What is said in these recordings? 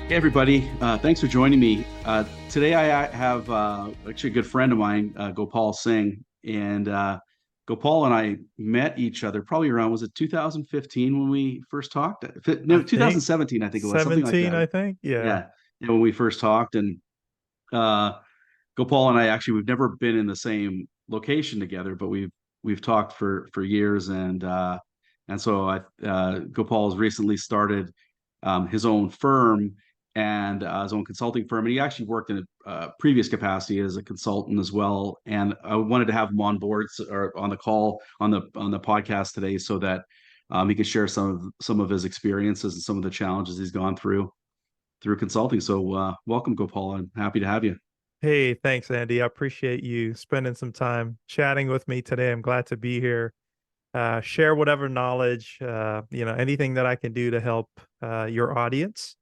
Hey everybody, thanks for joining me. Today I have actually a good friend of mine, Gopal Singh, and Gopal and I met each other probably around, was it 2015 when we first talked? I No, think 2017 I think it was, something like 17, that. I think. Yeah. Yeah, yeah, when we first talked, and uh, Gopal and I actually we've never been in the same location together, but we've talked for years, and so Gopal has recently started his own firm and his own consulting firm, and he actually worked in a previous capacity as a consultant as well. And I wanted to have him on board or on the call on the podcast today so that he could share some of his experiences and some of the challenges he's gone through consulting. So welcome, Gopal. I'm happy to have you. Hey, thanks, Andy. I appreciate you spending some time chatting with me today. I'm glad to be here. Share whatever knowledge, anything that I can do to help your audience.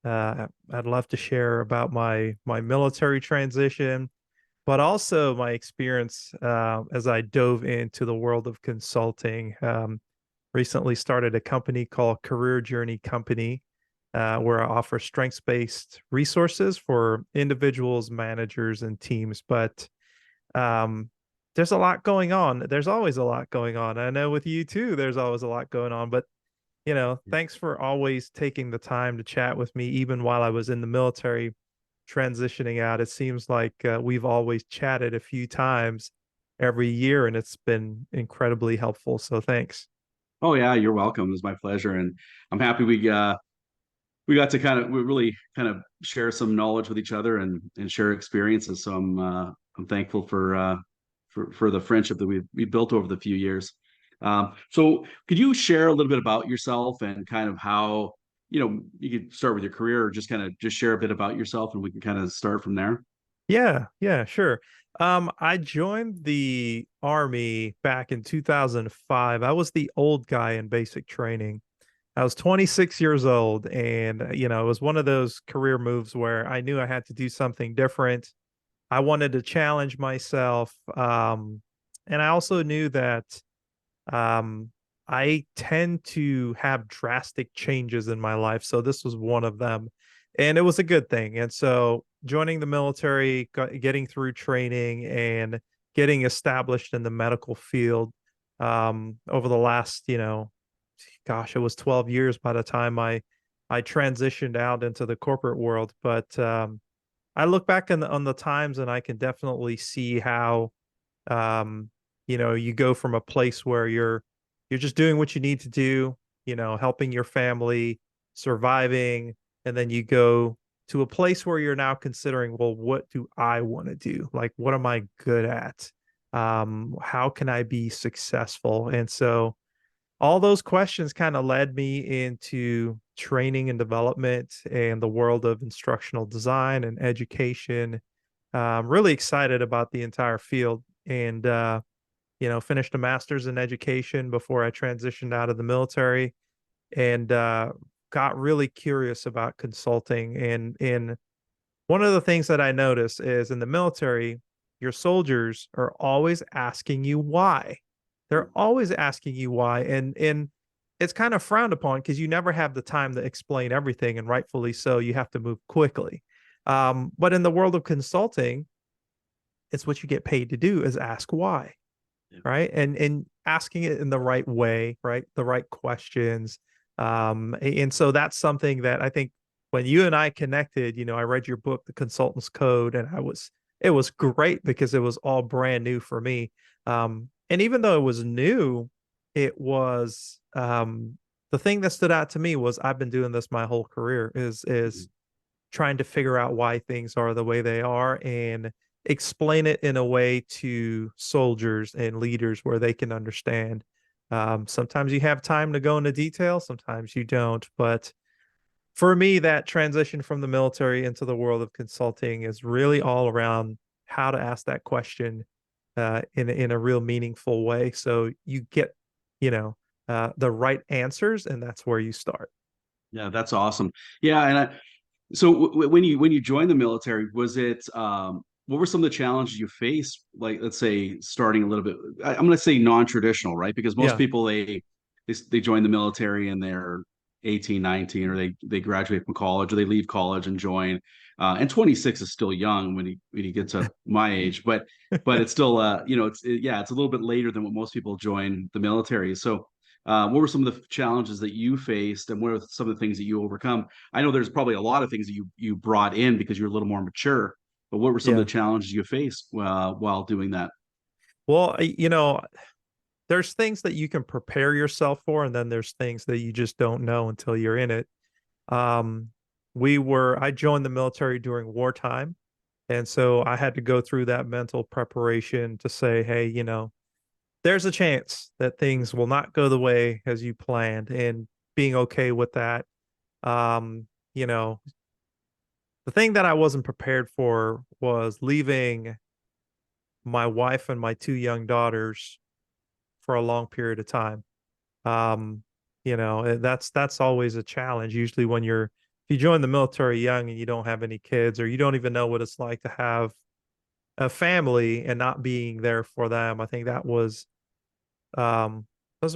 I'd love to share about my military transition, but also my experience as I dove into the world of consulting. Recently started a company called Career Journey Company, where I offer strengths-based resources for individuals, managers, and teams. But um, there's a lot going on. There's always a lot going on. I know with you too, there's always a lot going on. But thanks for always taking the time to chat with me, even while I was in the military transitioning out. It seems like we've always chatted a few times every year, and it's been incredibly helpful. So thanks. Oh yeah, you're welcome. It's my pleasure, and I'm happy we got to we really kind of share some knowledge with each other and share experiences. So I'm thankful for the friendship that we built over the few years. So could you share a little bit about yourself and kind of how, you could start with your career or just kind of just share a bit about yourself and we can kind of start from there. Yeah, sure. I joined the army back in 2005. I was the old guy in basic training. I was 26 years old, and it was one of those career moves where I knew I had to do something different. I wanted to challenge myself, and I also knew that um, I tend to have drastic changes in my life, so this was one of them, and it was a good thing. And so, joining the military, getting through training, and getting established in the medical field over the last, gosh, it was 12 years by the time I transitioned out into the corporate world. But I look back on the times, and I can definitely see how um, you go from a place where you're just doing what you need to do, helping your family, surviving, and then you go to a place where you're now considering, well, what do I want to do? Like, what am I good at? How can I be successful? And so all those questions kind of led me into training and development and the world of instructional design and education. I'm really excited about the entire field, and finished a master's in education before I transitioned out of the military, and got really curious about consulting. And one of the things that I notice is in the military, your soldiers are always asking you why. They're always asking you why, and it's kind of frowned upon because you never have the time to explain everything, and rightfully so. You have to move quickly. But in the world of consulting, it's what you get paid to do is ask why, Yeah. right? And asking it in the right way, right? The right questions. And so that's something that I think when you and I connected, I read your book, The Consultant's Code, and it was great because it was all brand new for me. And even though it was new, it was the thing that stood out to me was I've been doing this my whole career is trying to figure out why things are the way they are and explain it in a way to soldiers and leaders where they can understand. Sometimes you have time to go into detail, sometimes you don't. But for me, that transition from the military into the world of consulting is really all around how to ask that question in a real meaningful way. So you get, you know, the right answers, and that's where you start. Yeah, that's awesome. Yeah, and so when you joined the military, was it what were some of the challenges you faced? Like, let's say starting a little bit, I'm going to say non-traditional, right? Because most Yeah. people they join the military and 18, 19, or they graduate from college or they leave college and join. And 26 is still young when you get to my age, but it's still yeah, it's a little bit later than what most people join the military. So what were some of the challenges that you faced, and what are some of the things that you overcome? I know there's probably a lot of things that you brought in because you're a little more mature, but what were some of Yeah. the challenges you faced while doing that? Well, there's things that you can prepare yourself for, and then there's things that you just don't know until you're in it. Um, I joined the military during wartime. And so I had to go through that mental preparation to say, hey, there's a chance that things will not go the way as you planned, and being okay with that. Um, you know, the thing that I wasn't prepared for was leaving my wife and my two young daughters for a long period of time. Um, that's always a challenge. Usually if you join the military young and you don't have any kids, or you don't even know what it's like to have a family and not being there for them, I think that was a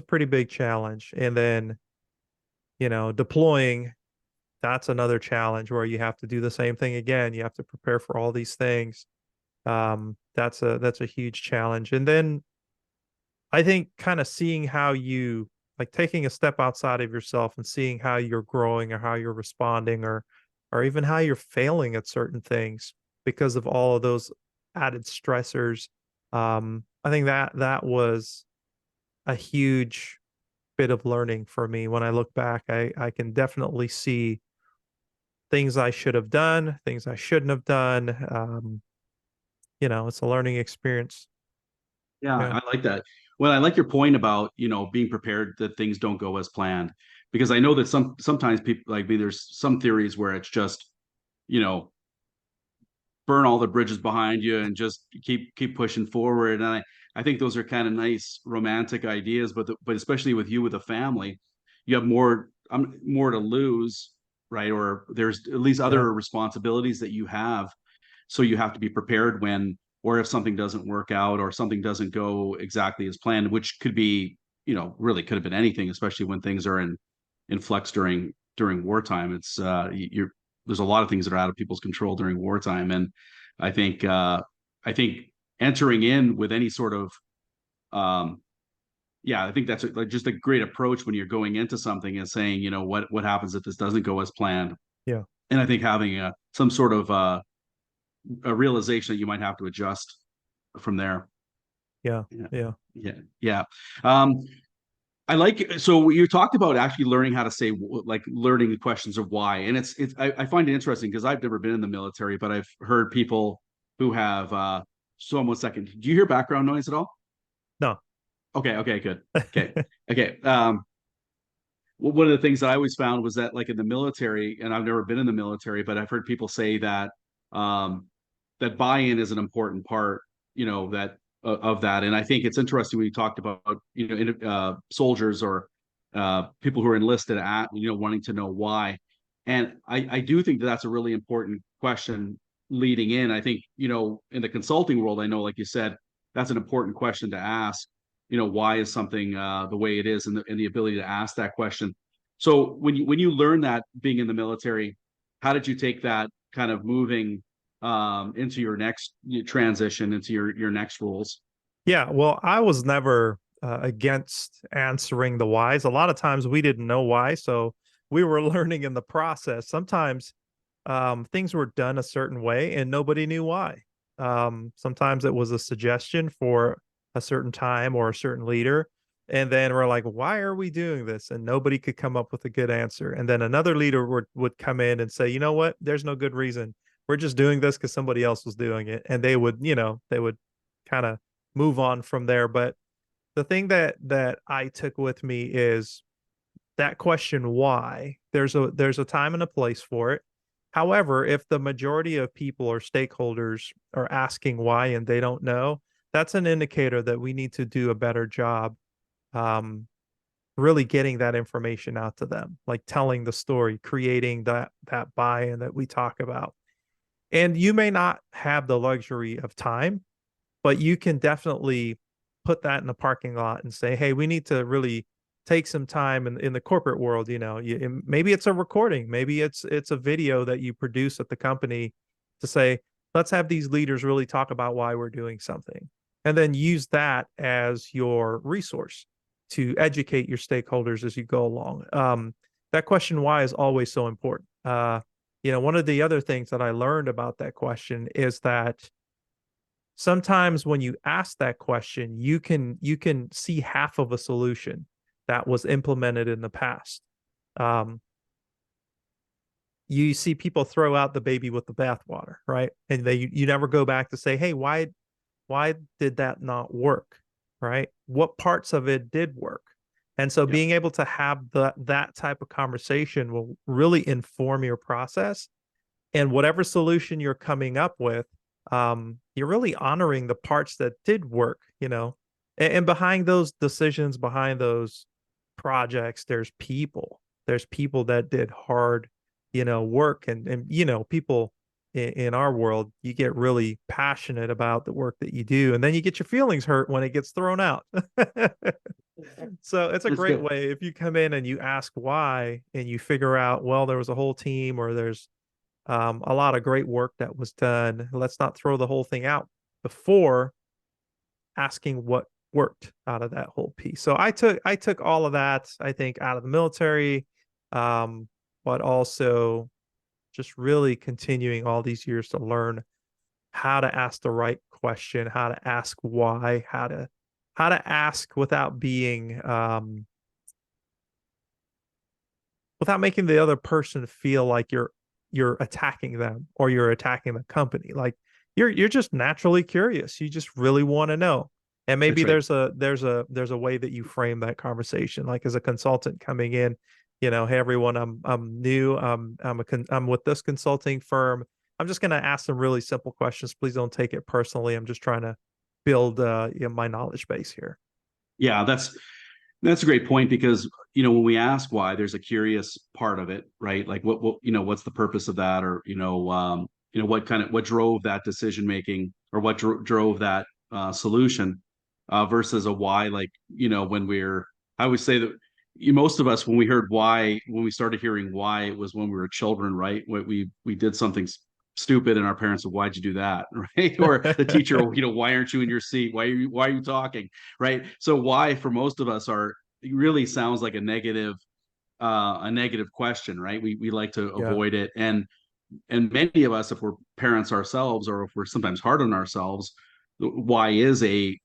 pretty big challenge. And then, deploying, that's another challenge where you have to do the same thing again. You have to prepare for all these things. That's a huge challenge. And then I think kind of seeing how you like taking a step outside of yourself and seeing how you're growing or how you're responding, or even how you're failing at certain things because of all of those added stressors. I think that was a huge bit of learning for me. When I look back, I can definitely see things I should have done, things I shouldn't have done. It's a learning experience. Yeah, Yeah. I like that. Well, I like your point about, being prepared that things don't go as planned, because I know that sometimes people like me, there's some theories where it's just, you know, burn all the bridges behind you and just keep pushing forward. And I think those are kind of nice romantic ideas, but especially with you with a family, you have more to lose, right? Or there's at least Yeah. other responsibilities that you have, so you have to be prepared when, or if something doesn't work out or something doesn't go exactly as planned, which could be, really could have been anything, especially when things are in flux during wartime. It's you're there's a lot of things that are out of people's control during wartime, and I think uh, I think entering in with any sort of um, yeah, I think that's like just a great approach when you're going into something and saying, what happens if this doesn't go as planned, Yeah. and I think having some sort of a realization that you might have to adjust from there. Yeah. Yeah, Yeah. yeah, yeah. Um, so you talked about actually learning how to say, like, learning the questions of why, and I find it interesting because I've never been in the military, but I've heard people who have. So, 1 second, do you hear background noise at all? No. Okay, okay, good. Okay, okay. One of the things that I always found was that, like, in the military, and I've never been in the military, but I've heard people say that um, that buy-in is an important part, that of that. And I think it's interesting when you talked about, soldiers or people who are enlisted at, wanting to know why. And I do think that that's a really important question leading in. I think, in the consulting world, I know, like you said, that's an important question to ask. Why is something the way it is, and the ability to ask that question. So when you learn that being in the military, how did you take that kind of moving into your next transition into your next roles? Yeah, well, I was never against answering the whys. A lot of times we didn't know why, so we were learning in the process. Sometimes things were done a certain way and nobody knew why. Sometimes it was a suggestion for a certain time or a certain leader. And then we're like, why are we doing this? And nobody could come up with a good answer. And then another leader would come in and say, you know what? There's no good reason. We're just doing this because somebody else was doing it. And they would kind of move on from there. But the thing that I took with me is that question why. There's a time and a place for it. However, if the majority of people or stakeholders are asking why and they don't know, that's an indicator that we need to do a better job um, really getting that information out to them, like telling the story, creating that buy-in that we talk about. And you may not have the luxury of time, but you can definitely put that in the parking lot and say, hey, we need to really take some time in the corporate world, maybe it's a recording, maybe it's a video that you produce at the company to say, let's have these leaders really talk about why we're doing something, and then use that as your resource to educate your stakeholders as you go along. That question why is always so important. One of the other things that I learned about that question is that sometimes when you ask that question, you can see half of a solution that was implemented in the past. Um, you see people throw out the baby with the bathwater, right? And you never go back to say, hey, why did that not work? Right? What parts of it did work? And so Yeah. being able to have that type of conversation will really inform your process. And whatever solution you're coming up with, you're really honoring the parts that did work, and behind those decisions, behind those projects, there's people that did hard, work, and people in our world, you get really passionate about the work that you do, and then you get your feelings hurt when it gets thrown out. So it's a That's great good. way if you come in and you ask why and you figure out, well, there was a whole team, or there's a lot of great work that was done. Let's not throw the whole thing out before asking what worked out of that whole piece. So I took all of that, I think, out of the military, but also just really continuing all these years to learn how to ask the right question, how to ask why, how to ask without being without making the other person feel like you're attacking them or you're attacking the company. Like you're just naturally curious. You just really want to know. And maybe That's right. there's a way that you frame that conversation. Like as a consultant coming in, hey everyone, I'm new. I'm with this consulting firm. I'm just going to ask some really simple questions. Please don't take it personally. I'm just trying to build my knowledge base here. Yeah, that's a great point because when we ask why, there's a curious part of it, right? Like what's the purpose of that, or what drove that decision making, or what drove that solution, versus a why. Like when I always say that most of us, when we heard why, when we started hearing why, it was when we were children, right? We did something stupid, and our parents said, "Why'd you do that?" Right? Or the teacher, "Why aren't you in your seat? Why are you talking?" Right? So why for most of us are it really sounds like a negative question, right? We like to Yeah. avoid it, and many of us, if we're parents ourselves, or if we're sometimes hard on ourselves, why is a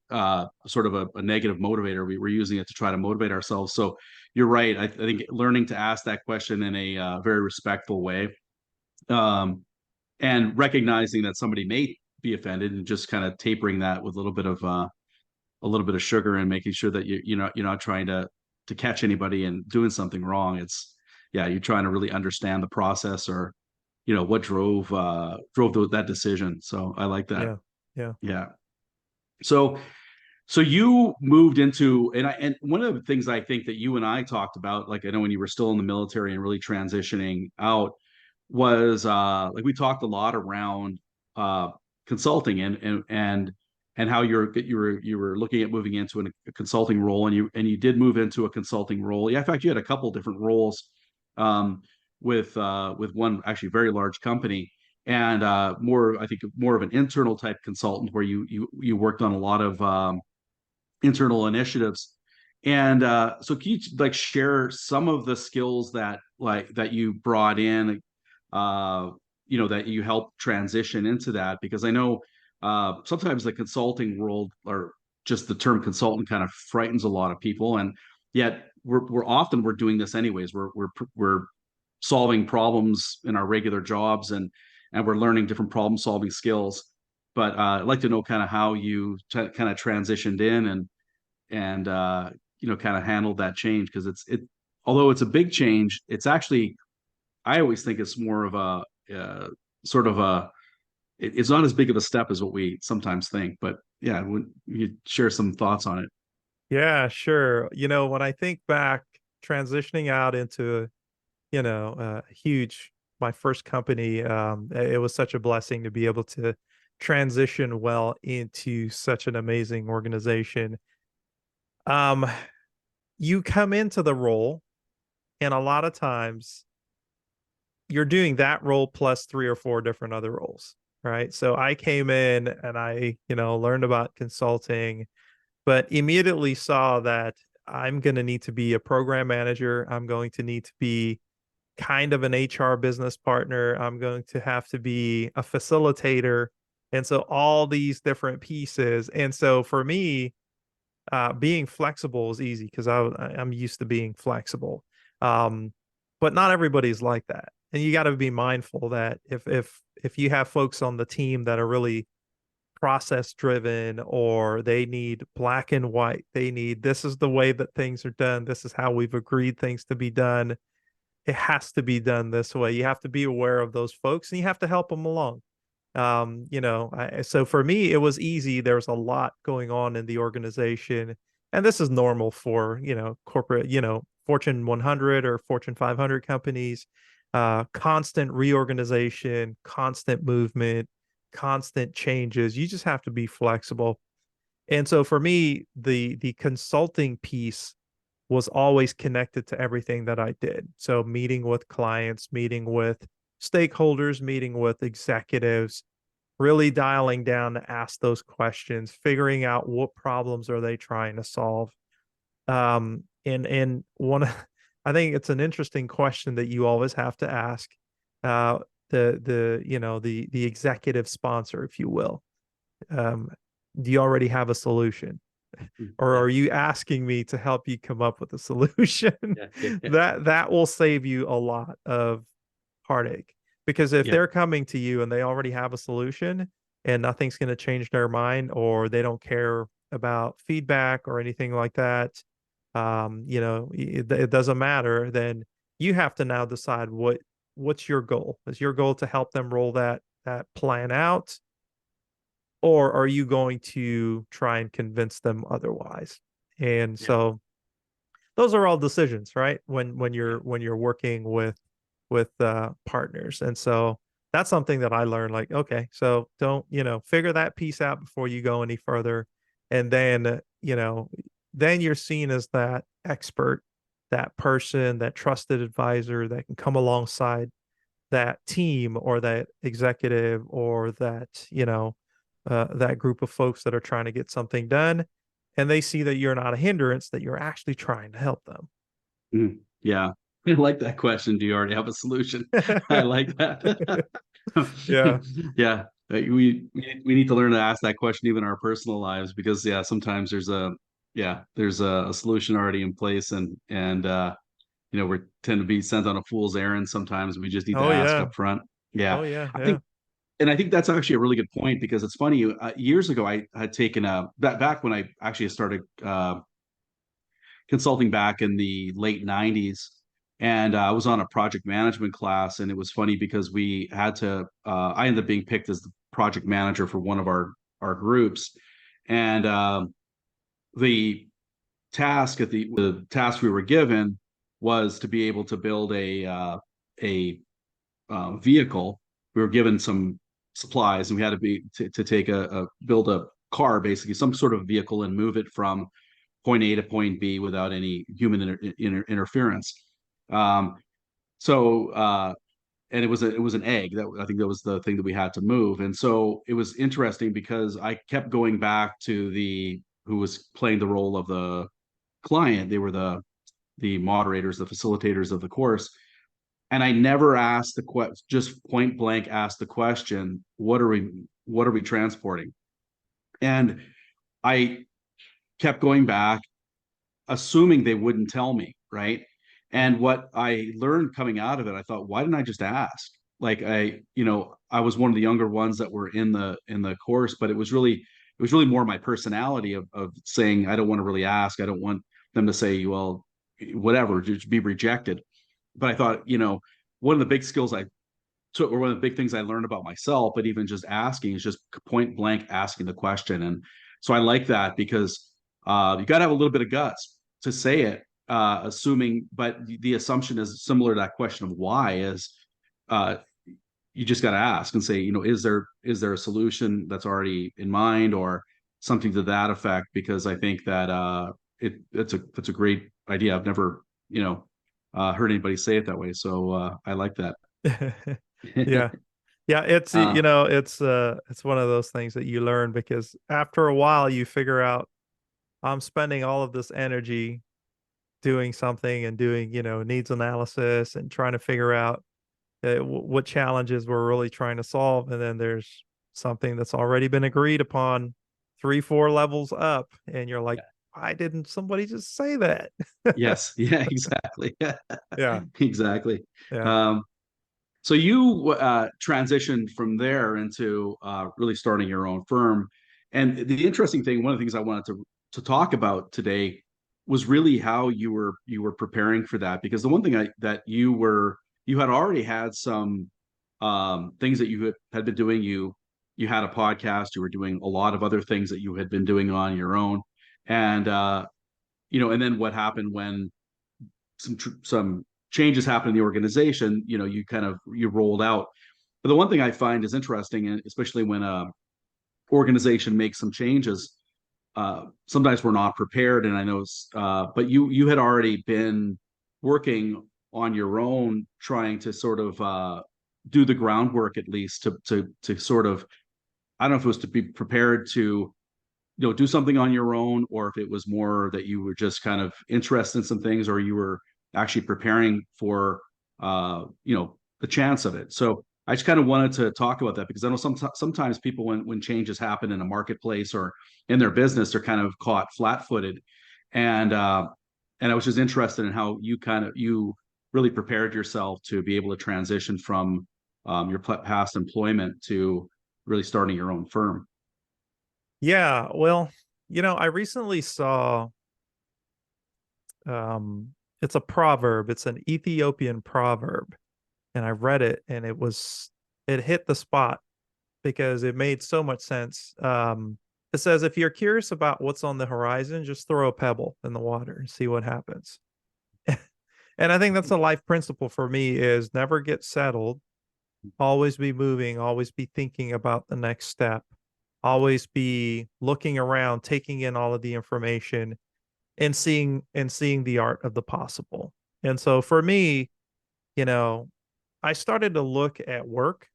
sort of a negative motivator. We're using it to try to motivate ourselves. So you're right. I think learning to ask that question in a very respectful way, um, and recognizing that somebody may be offended, and just kind of tapering that with a little bit of sugar, and making sure that you're not trying to catch anybody and doing something wrong. It's Yeah, you're trying to really understand the process, or what drove that decision. So I like that. Yeah. Yeah. Yeah. So you moved into, and one of the things I think that you and I talked about, like I know when you were still in the military and really transitioning out, was like we talked a lot around uh consulting, and how you were looking at moving into a consulting role, and you did move into a consulting role. Yeah, in fact, you had a couple different roles, um with one actually very large company, and I think more of an internal type consultant, where you worked on a lot of internal initiatives. And so can you like share some of the skills that you brought in, uh, that you helped transition into that? Because I know sometimes the consulting world, or just the term consultant, kind of frightens a lot of people, and yet we're doing this anyways. We're solving problems in our regular jobs, and we're learning different problem solving skills. But I'd like to know kind of how you kind of transitioned in, and kind of handled that change, because although it's a big change, it's actually, I always think it's more of a sort of it's not as big of a step as what we sometimes think. But yeah, when you share some thoughts on it. Yeah, sure. When I think back, transitioning out into, huge, my first company, it was such a blessing to be able to transition well into such an amazing organization. Um, you come into the role, and a lot of times you're doing that role plus three or four different other roles, right? So I came in and I, learned about consulting, but immediately saw that I'm going to need to be a program manager. I'm going to need to be kind of an HR business partner. I'm going to have to be a facilitator. And so all these different pieces. And so for me, being flexible is easy because I'm used to being flexible. Um, but not everybody's like that. And you got to be mindful that if you have folks on the team that are really process driven, or they need black and white, they need, this is the way that things are done, this is how we've agreed things to be done, it has to be done this way. You have to be aware of those folks and you have to help them along. So for me, it was easy. There was a lot going on in the organization, and this is normal for, corporate, Fortune 100 or Fortune 500 companies, constant reorganization, constant movement, constant changes. You just have to be flexible. And so for me, the consulting piece was always connected to everything that I did. So meeting with clients, meeting with stakeholders, meeting with executives, really dialing down to ask those questions, figuring out what problems are they trying to solve. And I think it's an interesting question that you always have to ask uh, the executive sponsor, if you will. Um, do you already have a solution? Or Yeah. are you asking me to help you come up with a solution? Yeah. Yeah. That will save you a lot of heartache, because if Yeah. they're coming to you and they already have a solution and nothing's going to change their mind, or they don't care about feedback or anything like that, it doesn't matter, then you have to now decide what's your goal. Is your goal to help them roll that plan out, or are you going to try and convince them otherwise? And Yeah. so those are all decisions, right? When Yeah. you're working with partners. And so that's something that I learned, like, okay, so don't, figure that piece out before you go any further. And then, then you're seen as that expert, that person, that trusted advisor that can come alongside that team or that executive or that group of folks that are trying to get something done. And they see that you're not a hindrance, that you're actually trying to help them. Yeah. I like that question. Do you already have a solution? I like that. Yeah. Yeah. We need to learn to ask that question even in our personal lives, because yeah, sometimes there's a solution already in place, and we tend to be sent on a fool's errand sometimes. We just need to Oh ask up yeah. front. Yeah. Oh yeah. I Yeah. think and I think that's actually a really good point, because it's funny. Years ago, I had taken back when I actually started consulting back in the late 90s. And I was on a project management class. And it was funny because I ended up being picked as the project manager for one of our groups. And the the task we were given was to be able to build a vehicle. We were given some supplies, and we had to take build a car, basically some sort of vehicle, and move it from point A to point B without any human interference. Um, so and it was an egg that I think that was the thing that we had to move. And so it was interesting because I kept going back to the who was playing the role of the client. They were the moderators, the facilitators of the course. And I never asked the question, just point blank asked the question, what are we transporting? And I kept going back, assuming they wouldn't tell me, right? And what I learned coming out of it, I thought, why didn't I just ask? Like I was one of the younger ones that were in the course, but it was really more my personality of saying I don't want to really ask. I don't want them to say, well, whatever, just be rejected. But I thought, one of the big skills I took, or one of the big things I learned about myself, but even just asking, is just point blank asking the question. And so I like that, because you got to have a little bit of guts to say it, assuming, but the assumption is similar to that question of why is uh, you just got to ask and say, is there a solution that's already in mind, or something to that effect? Because I think that it's a great idea. I've never, heard anybody say it that way. So I like that. Yeah. Yeah, it's uh, it's one of those things that you learn because after a while you figure out I'm spending all of this energy doing something and doing, needs analysis and trying to figure out what challenges we're really trying to solve. And then there's something that's already been agreed upon 3, 4 levels up. And you're like, why didn't somebody just say that? yes. Yeah, exactly. Yeah. Exactly. Yeah. Um, So you transitioned from there into really starting your own firm. And the interesting thing, one of the things I wanted to talk about today was really how you were preparing for that. Because the one thing that you had already had some things that you had been doing. You had a podcast. You were doing a lot of other things that you had been doing on your own. And and then what happened when some changes happen in the organization, you rolled out. But the one thing I find is interesting, and especially when a organization makes some changes, sometimes we're not prepared. And I know, but you had already been working on your own, trying to sort of do the groundwork at least to sort of, I don't know if it was to be prepared to do something on your own, or if it was more that you were just kind of interested in some things, or you were actually preparing for the chance of it. So I just kind of wanted to talk about that because I know sometimes people, when changes happen in a marketplace or in their business, they're kind of caught flat-footed. And I was just interested in how you really prepared yourself to be able to transition from your past employment to really starting your own firm. Yeah. Well, I recently saw um it's a proverb, it's an Ethiopian proverb, and I read it and it hit the spot because it made so much sense. It says if you're curious about what's on the horizon, just throw a pebble in the water and see what happens. And I think that's a life principle for me is never get settled, always be moving, always be thinking about the next step, always be looking around, taking in all of the information and seeing the art of the possible. And so for me, you know, I started to look at work,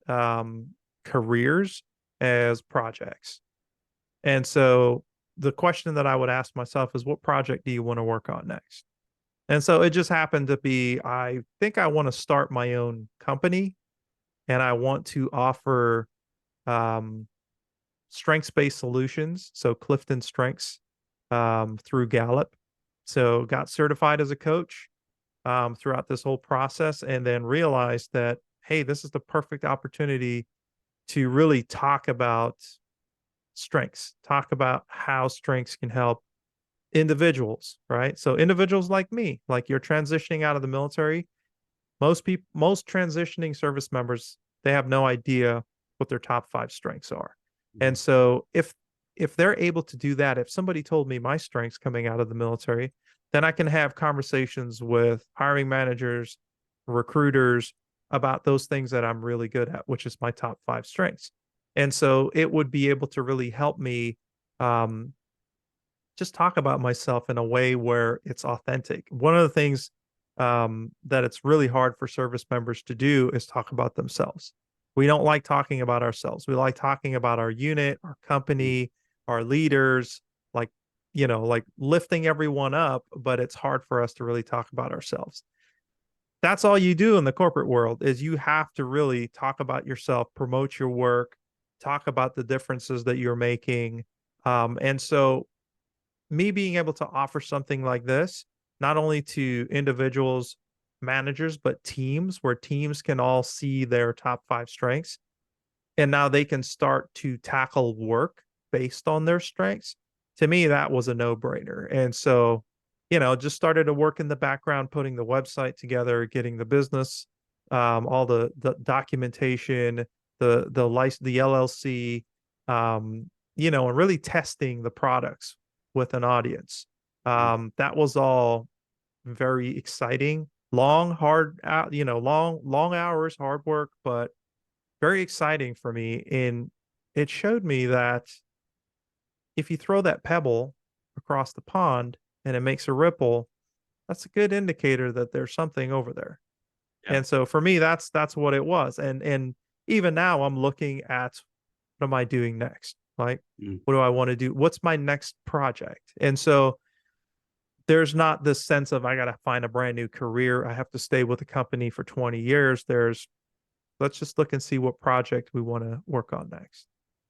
um, careers as projects. And so the question that I would ask myself is, what project do you want to work on next? And so it just happened to be, I think I want to start my own company and I want to offer um, strengths based solutions. So Clifton Strengths through Gallup. So got certified as a coach throughout this whole process and then realized that, hey, this is the perfect opportunity to really talk about strengths, talk about how strengths can help individuals, right? So individuals like me, like you're transitioning out of the military, most transitioning service members, they have no idea what their top 5 strengths are. And so if they're able to do that, if somebody told me my strengths coming out of the military, then I can have conversations with hiring managers, recruiters about those things that I'm really good at, which is my top 5 strengths. And so it would be able to really help me um, just talk about myself in a way where it's authentic. One of the things that it's really hard for service members to do is talk about themselves. We don't like talking about ourselves. We like talking about our unit, our company, our leaders, like, like lifting everyone up, but it's hard for us to really talk about ourselves. That's all you do in the corporate world is you have to really talk about yourself, promote your work, talk about the differences that you're making. And so me being able to offer something like this, not only to individuals, managers, but teams, where teams can all see their top 5 strengths. And now they can start to tackle work based on their strengths. To me, that was a no brainer. And so, just started to work in the background, putting the website together, getting the business, all the documentation, the LLC, and really testing the products with an audience. That was all very exciting. Long, hard, long hours, hard work, but very exciting for me. And it showed me that if you throw that pebble across the pond, and it makes a ripple, that's a good indicator that there's something over there. Yeah. And so for me, that's what it was. And even now I'm looking at what am I doing next? Like, Mm. what do I want to do? What's my next project? And so there's not this sense of I got to find a brand new career. I have to stay with the company for 20 years. There's let's just look and see what project we want to work on next.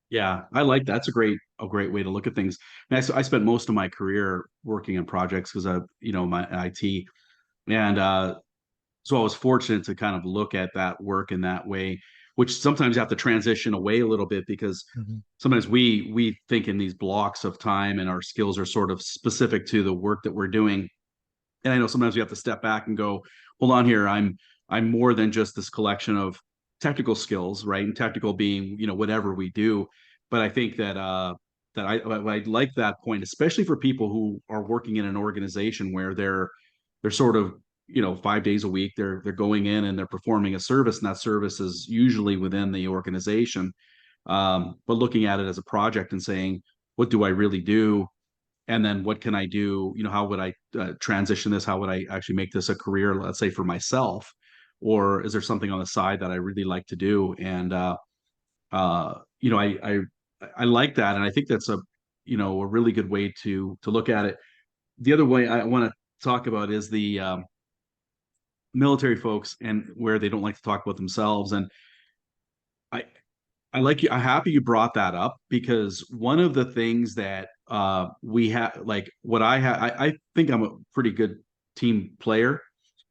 Yeah, I like that's a great way to look at things. And I spent most of my career working on projects because I, my IT, and so I was fortunate to kind of look at that work in that way, which sometimes you have to transition away a little bit because Mhm. sometimes we think in these blocks of time and our skills are sort of specific to the work that we're doing. And I know sometimes we have to step back and go, hold on here, I'm more than just this collection of technical skills, right? And technical being, whatever we do. But I think that I like that point, especially for people who are working in an organization where they're sort of 5 days a week they're going in and they're performing a service, and that service is usually within the organization. But looking at it as a project and saying, what do I really do? And then what can I do? How would I transition this? How would I actually make this a career, let's say for myself? Or is there something on the side that I really like to do? And uh, you know, I like that, and I think that's a really good way to look at it. The other way I want to talk about is the military folks and where they don't like to talk about themselves. And I I like you. I'm happy you brought that up because one of the things that we have, like what I think I'm a pretty good team player,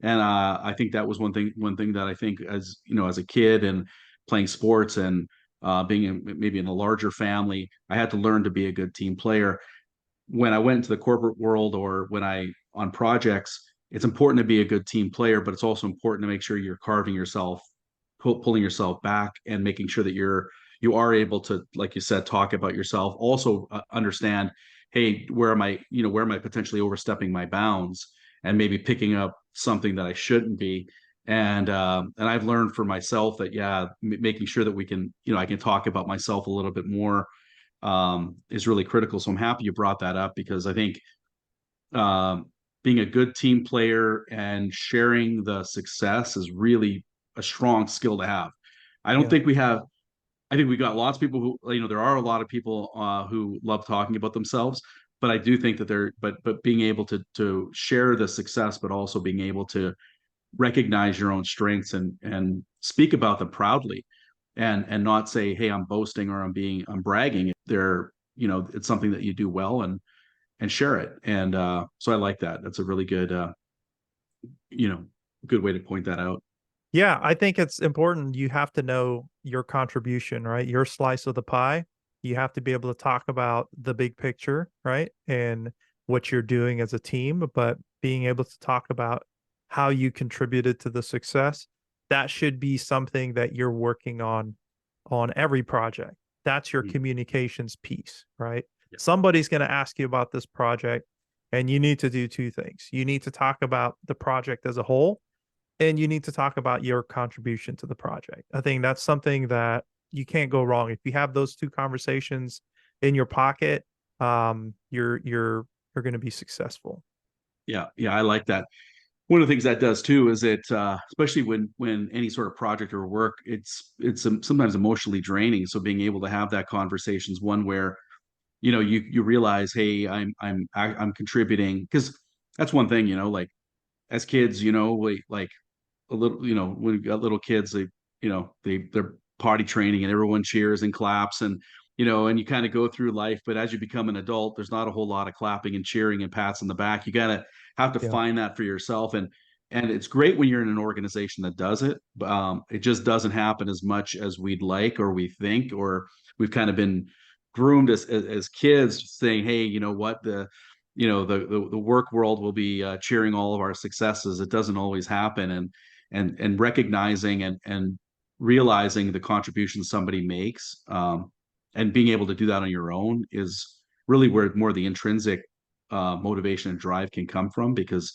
and I think that was one thing that I think as a kid and playing sports and being maybe in a larger family, I had to learn to be a good team player. When I went into the corporate world or when I on projects, it's important to be a good team player, but it's also important to make sure you're carving yourself, pulling yourself back, and making sure that you are able to, like you said, talk about yourself. Also, understand, hey, where am I potentially overstepping my bounds, and maybe picking up something that I shouldn't be. And I've learned for myself that yeah, making sure that we can, I can talk about myself a little bit more is really critical. So I'm happy you brought that up because I think um, being a good team player and sharing the success is really a strong skill to have. I don't Yeah. think we have. I think we got lots of people who, there are a lot of people who love talking about themselves, but I do think that but being able to share the success, but also being able to recognize your own strengths and speak about them proudly and not say, hey, I'm boasting or I'm bragging. They're, it's something that you do well and share it. And so I like that. That's a really good you know good way to point that out. Yeah, I think it's important. You have to know your contribution, right? Your slice of the pie. You have to be able to talk about the big picture, right? And what you're doing as a team, but being able to talk about how you contributed to the success. That should be something that you're working on every project. That's your Mhm. communications piece, right? Yeah. Somebody's going to ask you about this project, and you need to do two things. You need to talk about the project as a whole, and you need to talk about your contribution to the project. I think that's something that you can't go wrong. If you have those two conversations in your pocket, you're going to be successful. Yeah, yeah, I like that. One of the things that does too is it, especially when any sort of project or work, it's sometimes emotionally draining. So being able to have that conversation is one where you realize, hey, I'm contributing because that's one thing, like as kids, we like a little, when we got little kids, they're potty training and everyone cheers and claps and you kind of go through life. But as you become an adult, there's not a whole lot of clapping and cheering and pats on the back. You gotta have to Yeah. find that for yourself. And it's great when you're in an organization that does it. It just doesn't happen as much as we'd like or we think, or we've kind of been groomed as kids saying, hey, you know what, the work world will be cheering all of our successes. It doesn't always happen. And recognizing and realizing the contribution somebody makes, and being able to do that on your own is really where more the intrinsic motivation and drive can come from, because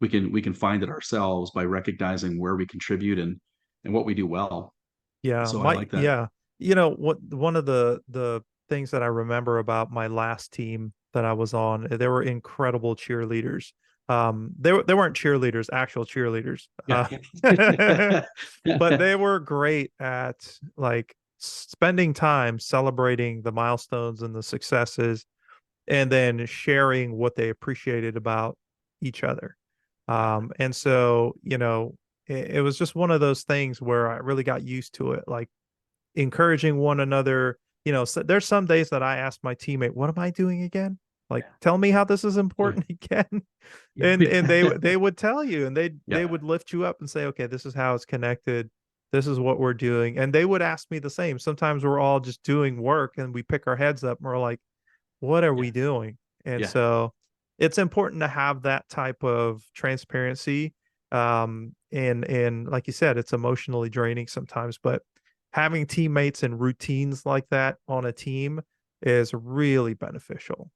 we can find it ourselves by recognizing where we contribute and what we do well. Yeah, So I like that. yeah. You know what, one of the things that I remember about my last team that I was on. They were incredible cheerleaders. They weren't cheerleaders, actual cheerleaders. Yeah. But they were great at like spending time celebrating the milestones and the successes, and then sharing what they appreciated about each other. And so, it was just one of those things where I really got used to it, like encouraging one another. So there's some days that I ask my teammate, "What am I doing again? Like, tell me how this is important again." And they would tell you, and they Yeah. would lift you up and say, "Okay, this is how it's connected. This is what we're doing." And they would ask me the same. Sometimes we're all just doing work and we pick our heads up and we're like, "What are Yeah. we doing?" And Yeah. so it's important to have that type of transparency. And like you said, it's emotionally draining sometimes, but having teammates and routines like that on a team is really beneficial.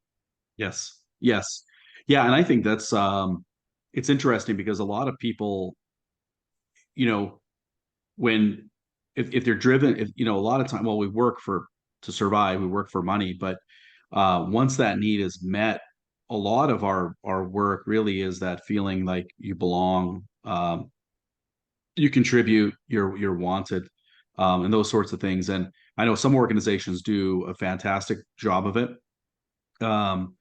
Yes. Yes. Yeah. And I think that's it's interesting because a lot of people, you know, when if they're driven, if a lot of time, well, we work for to survive, we work for money, but once that need is met, a lot of our work really is that feeling like you belong, you contribute, you're wanted, and those sorts of things. And I know some organizations do a fantastic job of it. Um,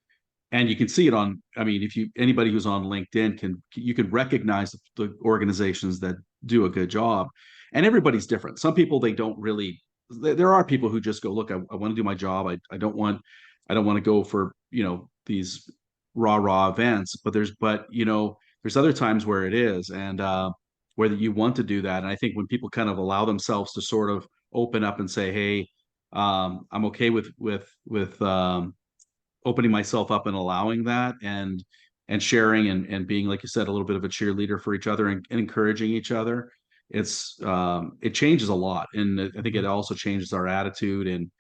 and you can see it on, I mean, if you anybody who's on LinkedIn can, you can recognize the organizations that do a good job. And everybody's different. Some people, they don't really, there are people who just go, look, I want to do my job. I don't want to go for, these rah events. But there's other times where it is, and where you want to do that. And I think when people kind of allow themselves to sort of open up and say, hey, I'm okay with opening myself up and allowing that, and sharing, and being, like you said, a little bit of a cheerleader for each other, and encouraging each other. It changes a lot, and I think it Mhm. also changes our attitude, and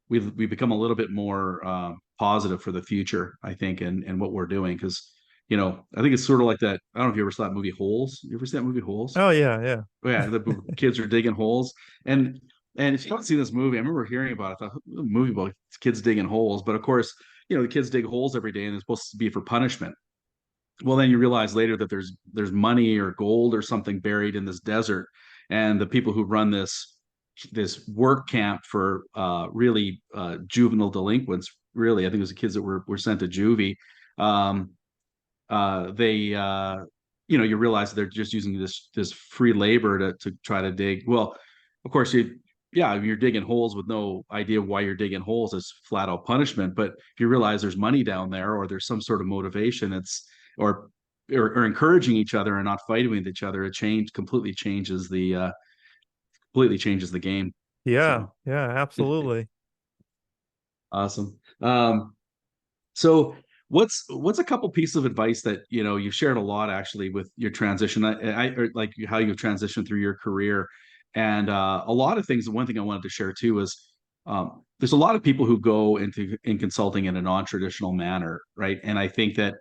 we become a little bit more positive for the future, I think, and what we're doing, because I think it's sort of like that. I don't know if you ever saw that movie Holes. You ever see that movie Holes? Oh yeah, yeah. Oh, yeah, the kids are digging holes, and if you don't see this movie, I remember hearing about it. I thought, a movie about kids digging holes, but of course, the kids dig holes every day, and it's supposed to be for punishment. Well, then you realize later that there's money or gold or something buried in this desert, and the people who run this work camp for really juvenile delinquents. Really, I think it was the kids that were sent to juvie. Um, they you realize that they're just using this free labor to try to dig. Well, of course, you're digging holes with no idea why you're digging holes. It's flat out punishment. But if you realize there's money down there, or there's some sort of motivation, or or encouraging each other and not fighting with each other, it completely changes the game. Yeah, So yeah, absolutely. awesome. So what's a couple pieces of advice that you've shared a lot actually with your transition, or like how you've transitioned through your career, and a lot of things. One thing I wanted to share too is, there's a lot of people who go in consulting in a non-traditional manner, right? And I think that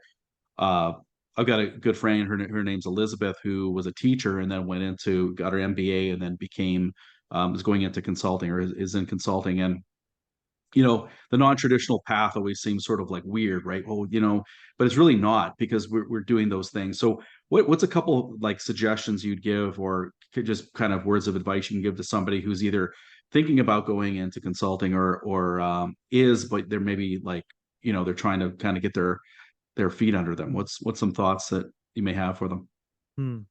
uh, I've got a good friend. Her name's Elizabeth, who was a teacher and then got her MBA, and then became is going into consulting, or is in consulting. And the non-traditional path always seems sort of like weird, right? Well, but it's really not, because we're doing those things. So what's a couple like suggestions you'd give, or just kind of words of advice you can give to somebody who's either thinking about going into consulting, or is, but they're maybe like, they're trying to kind of get their feet under them. What's some thoughts that you may have for them?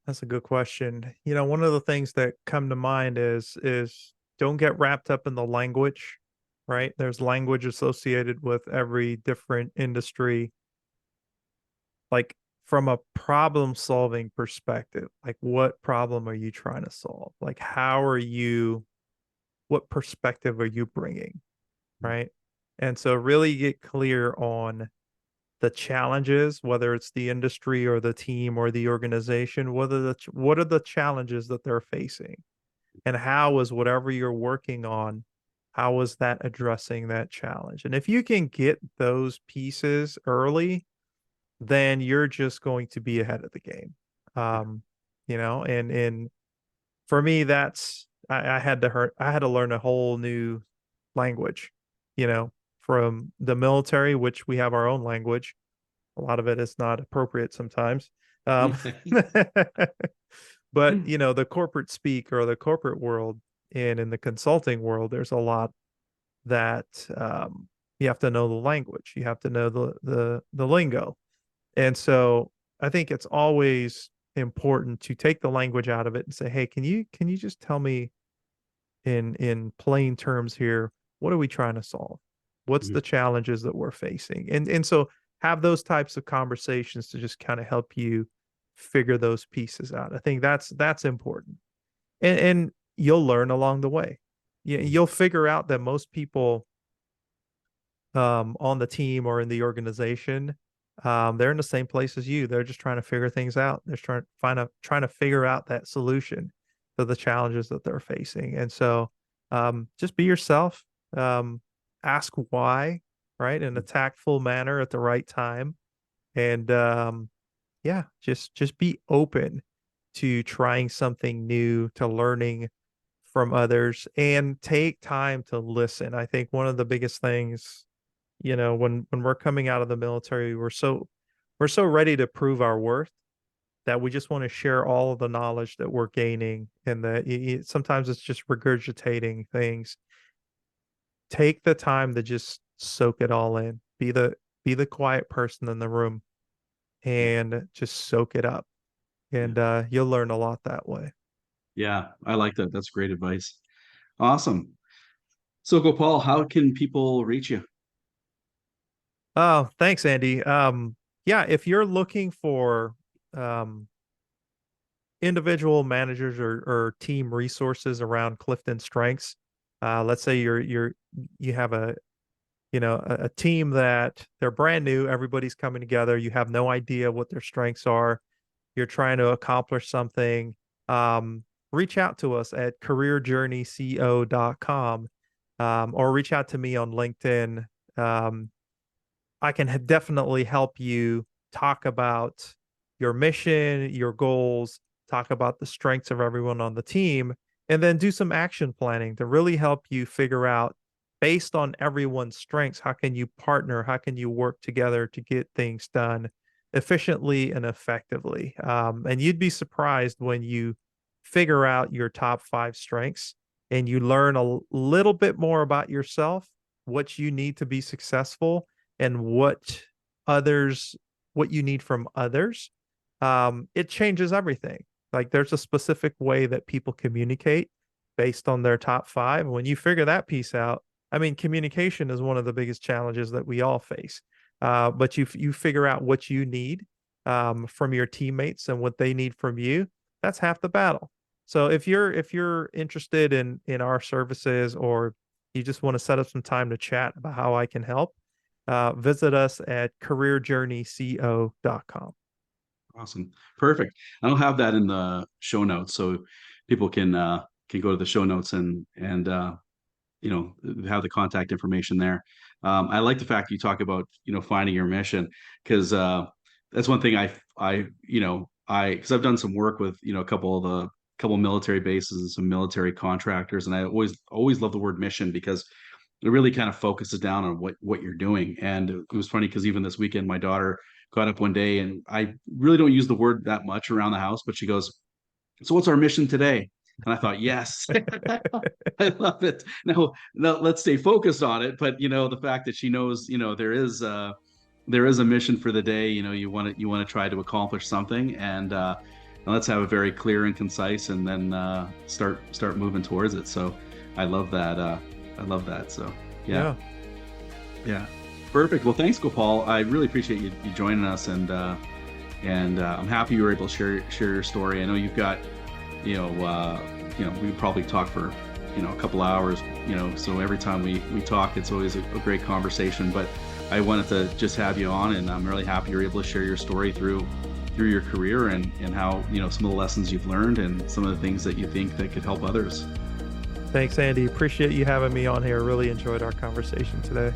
That's a good question. One of the things that come to mind is don't get wrapped up in the language, right? There's language associated with every different industry. Like from a problem solving perspective, like what problem are you trying to solve? Like what perspective are you bringing, right? And so really get clear on the challenges, whether it's the industry or the team or the organization, what are the challenges that they're facing, and how is whatever you're working on, how is that addressing that challenge? And if you can get those pieces early, then you're just going to be ahead of the game. Um, and for me, I had to learn a whole new language, you know, from the military, which we have our own language. A lot of it is not appropriate sometimes. Um, but the corporate speak or the corporate world and in the consulting world, there's a lot that you have to know the language, you have to know the lingo, and so I think it's always important to take the language out of it and say, hey, can you just tell me in plain terms here, what are we trying to solve? What's the challenges that we're facing? And so have those types of conversations to just kind of help you figure those pieces out. I think that's important. And you'll learn along the way. You'll figure out that most people on the team or in the organization, they're in the same place as you. They're just trying to figure things out. They're trying to figure out that solution to the challenges that they're facing. And so just be yourself. Ask why, right, in a tactful manner at the right time. And yeah, just be open to trying something new, to learning from others, and take time to listen. I think one of the biggest things, when we're coming out of the military, we're so ready to prove our worth that we just want to share all of the knowledge that we're gaining, and that sometimes it's just regurgitating things. Take the time to just soak it all in. Be the quiet person in the room and just soak it up. And you'll learn a lot that way. Yeah, I like that. That's great advice. Awesome. So, Gopal, how can people reach you? Oh, thanks, Andy. Yeah, if you're looking for um, individual managers or team resources around Clifton strengths, let's say you have a team that they're brand new, everybody's coming together, you have no idea what their strengths are, you're trying to accomplish something, reach out to us at careerjourneyco.com, or reach out to me on LinkedIn. I can definitely help you talk about your mission, your goals, talk about the strengths of everyone on the team, and then do some action planning to really help you figure out, based on everyone's strengths, how can you partner? How can you work together to get things done efficiently and effectively? And you'd be surprised when you figure out your top 5 strengths and you learn a little bit more about yourself, what you need to be successful, and what you need from others. It changes everything. Like there's a specific way that people communicate based on their top 5. When you figure that piece out, I mean, communication is one of the biggest challenges that we all face. But you figure out what you need from your teammates and what they need from you. That's half the battle. So if you're interested in our services, or you just want to set up some time to chat about how I can help, visit us at careerjourneyco.com. Awesome. Perfect. I'll have that in the show notes so people can go to the show notes and have the contact information there. I like the fact you talk about finding your mission, because that's one thing because I've done some work with a couple military bases and some military contractors, and I always love the word mission because it really kind of focuses down on what you're doing. And it was funny because even this weekend, my daughter got up one day, and I really don't use the word that much around the house, but she goes, "So what's our mission today?" And I thought, yes, I love it. No, let's stay focused on it. But the fact that she knows, there is a mission for the day. You want to try to accomplish something, and let's have it very clear and concise, and then start moving towards it. So I love that. I love that. So yeah. Perfect. Well, thanks, Gopal. I really appreciate you joining us, and I'm happy you were able to share your story. I know you've got we probably talk for a couple hours, so every time we talk, it's always a great conversation. But I wanted to just have you on, and I'm really happy you're able to share your story through your career, and how some of the lessons you've learned and some of the things that you think that could help others. Thanks, Andy. Appreciate you having me on here. Really enjoyed our conversation today.